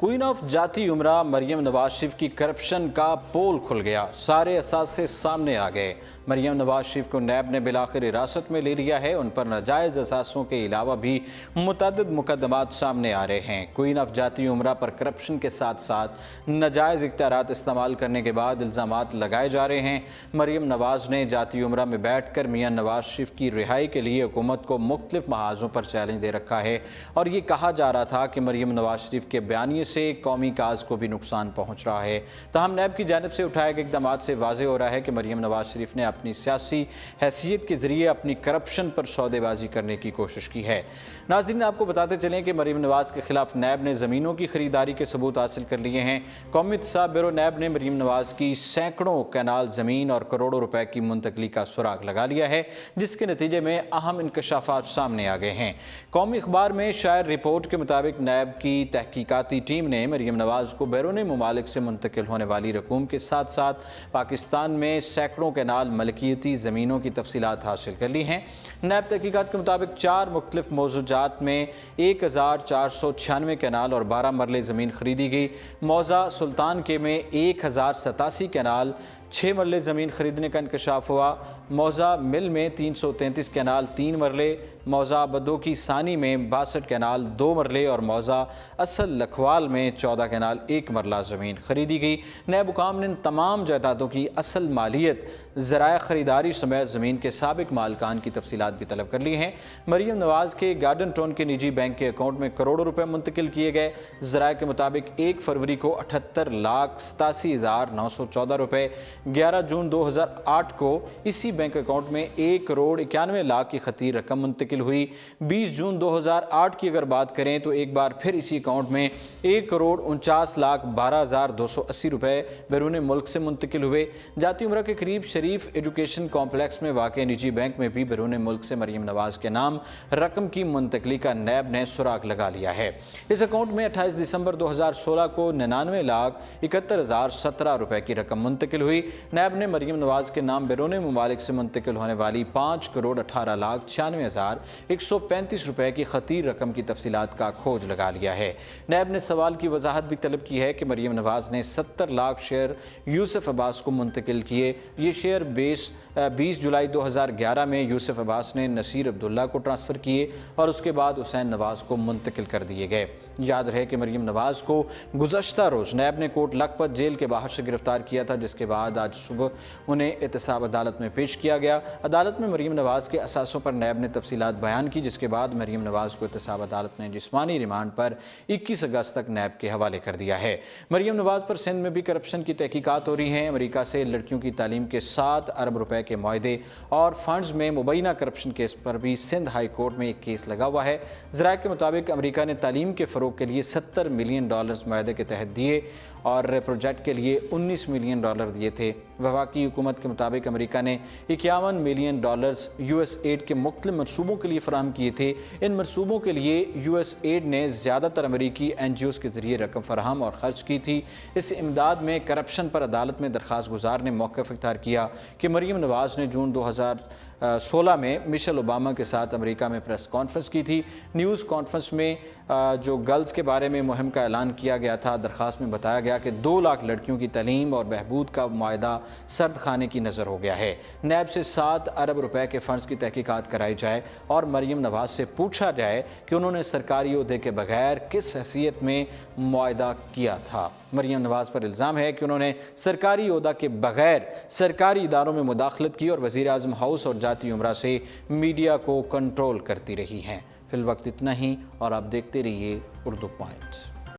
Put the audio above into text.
Queen of जाती उमरा मरियम नवाज शरीफ की करप्शन का पोल खुल गया। सारे असासे सामने आ गए। मरियम नवाज शरीफ को नैब ने बिलाखिर हिरासत में ले लिया है। उन पर नाजायज़ असासों के अलावा भी मुतअद्दिद मुकदमात सामने आ रहे हैं। क्वीन ऑफ जाती उमरा पर करप्शन के साथ साथ नाजायज़ इख्तियारात इस्तेमाल करने के बाद इल्ज़ामात लगाए जा रहे हैं। मरियम नवाज ने जाती उमरा में बैठ कर मियाँ नवाज शरीफ की रिहाई के लिए हुकूमत को मुख्तलिफ महाज़ों पर चैलेंज दे रखा है और ये कहा जा रहा था कि मरियम नवाज शरीफ के बयानिए से कौमी काज को भी नुकसान पहुँच रहा है। तहम नैब की जानिब से उठाए गए इक़दाम से वाज़ेह हो रहा है कि मरियम नवाज शरीफ ने अपनी सियासी हैसियत के ज़रिए अपनी करप्शन पर सौदेबाजी करने की कोशिश की है। नाज़रीन, आपको बताते चलें कि मरियम नवाज के खिलाफ नैब ने ज़मीनों की खरीदारी के सबूत हासिल कर लिए हैं। कौमी एहतसाब ब्यूरो नैब ने मरियम नवाज की सैकड़ों कैनाल ज़मीन और करोड़ों रुपए की मुंतकली का सुराग लगा लिया है, जिसके नतीजे में अहम इंकशाफात सामने आ गए हैं। कौमी अखबार में शायर रिपोर्ट के मुताबिक नैब की तहकीकाती टीम ने मरियम नवाज को बैरूनी ममालिक से मुंतकिल होने वाली रकूम के साथ साथ पाकिस्तान में सैकड़ों कैनाल मलकियती ज़मीनों की तफसीलात हासिल कर ली हैं। नैब तहकीकात के मुताबिक 4 मुख्तलिफ मौजूदात में 1496 कैनाल और 12 मरले ज़मीन खरीदी गई। मौज़ा सुल्तान के में 1087 कैनाल 6 मरले ज़मीन खरीदने का इंकशाफ हुआ। मौज़ा मिल में 333 कैनाल 3 मरले, मौज़ा बदोकी सानी में 62 कैनाल 2 मरले और मौज़ा असल लखवाल में 14 कैनाल 1 मरला ज़मीन खरीदी गई। नैब हुकाम ने तमाम जायदादों की असल मालियत, ज़राए ख़रीदारी समेत ज़मीन के साबिक मालकान की तफसीलात भी तलब कर ली हैं। मरियम नवाज के गार्डन टाउन के निजी बैंक के अकाउंट में करोड़ों रुपए मुंतकिल किए गए। ज़राए के मुताबिक 1 फरवरी को 78,87,914 रुपये, 11 जून 2008 को इसी बैंक अकाउंट में 1 करोड़ 91 लाख की खतीर रकम मुंतकिल हुई। 20 जून 2008 की अगर बात करें तो एक बार फिर इसी अकाउंट में 1 करोड़ 49,12,280 रुपये बैरून मुल्क से मुंतकिल हुए। जाती उमरा के करीब शरीफ एजुकेशन कॉम्प्लेक्स में वाक़ निजी बैंक में भी बैरून मुल्क से मरियम नवाज के नाम रकम की मुंतकली का नैब ने सुराग लगा लिया है। इस अकाउंट में 28 दिसंबर 2016 को 99,71,017 रुपये की रकम मुंतकिल हुई। नैब ने मरियम नवाज के नाम बैरून ममालिक से मुंतकिल होने वाली 5 करोड़ 18,96,135 रुपये की खतीर रकम की तफसीलात का खोज लगा लिया है। नैब ने सवाल की वजाहत भी तलब की है कि मरियम नवाज ने 70 लाख शेयर यूसुफ अब्बास को मुंतकिल किए। ये शेयर 20 जुलाई 2011 में यूसुफ अब्बास ने नसीर अब्दुल्ला को ट्रांसफ़र किए और उसके बाद हुसैन नवाज को मुंतकिल कर दिए गए। याद रहे कि मरियम नवाज को गुज़श्ता रोज़ नैब ने कोट लखपत जेल के बाहर से गिरफ्तार किया था, जिसके बाद आज सुबह उन्हें एहतसाब अदालत में पेश किया गया। अदालत में मरियम नवाज के असासों पर नैब ने तफसीलात बयान की, जिसके बाद मरियम नवाज को एहतसाब अदालत ने जिस्मानी रिमांड पर 21 अगस्त तक नैब के हवाले कर दिया है। मरियम नवाज पर सिंध में भी करप्शन की तहकीकात हो रही हैं। अमरीका से लड़कियों की तालीम के 7 अरब रुपए के मुआहदे और फंड्स में मुबैना करप्शन केस पर भी सिंध हाई कोर्ट में एक केस लगा हुआ है। ज़राए के मुताबिक अमरीका ने तालीम के फ़रोग के लिए $70 मिलियन मुआहदे के तहत दिए और प्रोजेक्ट के लिए $19 मिलियन दिए थे। वफाकी हुकूमत के मुताबिक अमेरिका ने $51 मिलियन US एड के मुख्तलिफ मनसूबों के लिए फराहम किए थे। इन मनसूबों के लिए US एड ने ज़्यादातर अमरीकी NGOs के ज़रिए रकम फराहम और ख़र्च की थी। इस इमदाद में करप्शन पर अदालत में दरख्वास्त गुजार ने मौक़िफ़ इख्तियार किया कि मरियम नवाज ने जून 2016 में मिशेल ओबामा के साथ अमेरिका में प्रेस कॉन्फ्रेंस की थी। न्यूज़ कॉन्फ्रेंस में जो गर्ल्स के बारे में मुहिम का ऐलान किया गया था, दरख्वास्त में बताया गया कि 2 लाख लड़कियों की तालीम और बहबूद का मुआहदा सर्द खाने की नज़र हो गया है। नैब से 7 अरब रुपए के फ़ंड्स की तहकीकात कराई जाए और मरियम नवाज से पूछा जाए कि उन्होंने सरकारी ओहदे के बगैर किस हैसियत में मुआहदा किया था। मरियम नवाज पर इल्ज़ाम है कि उन्होंने सरकारी ओहदा के बगैर सरकारी इदारों में मुदाखलत की और वज़ीर आज़म हाउस और जाती उमरा से मीडिया को कंट्रोल करती रही हैं। फ़िल वक्त इतना ही और आप देखते रहिए उर्दू पॉइंट।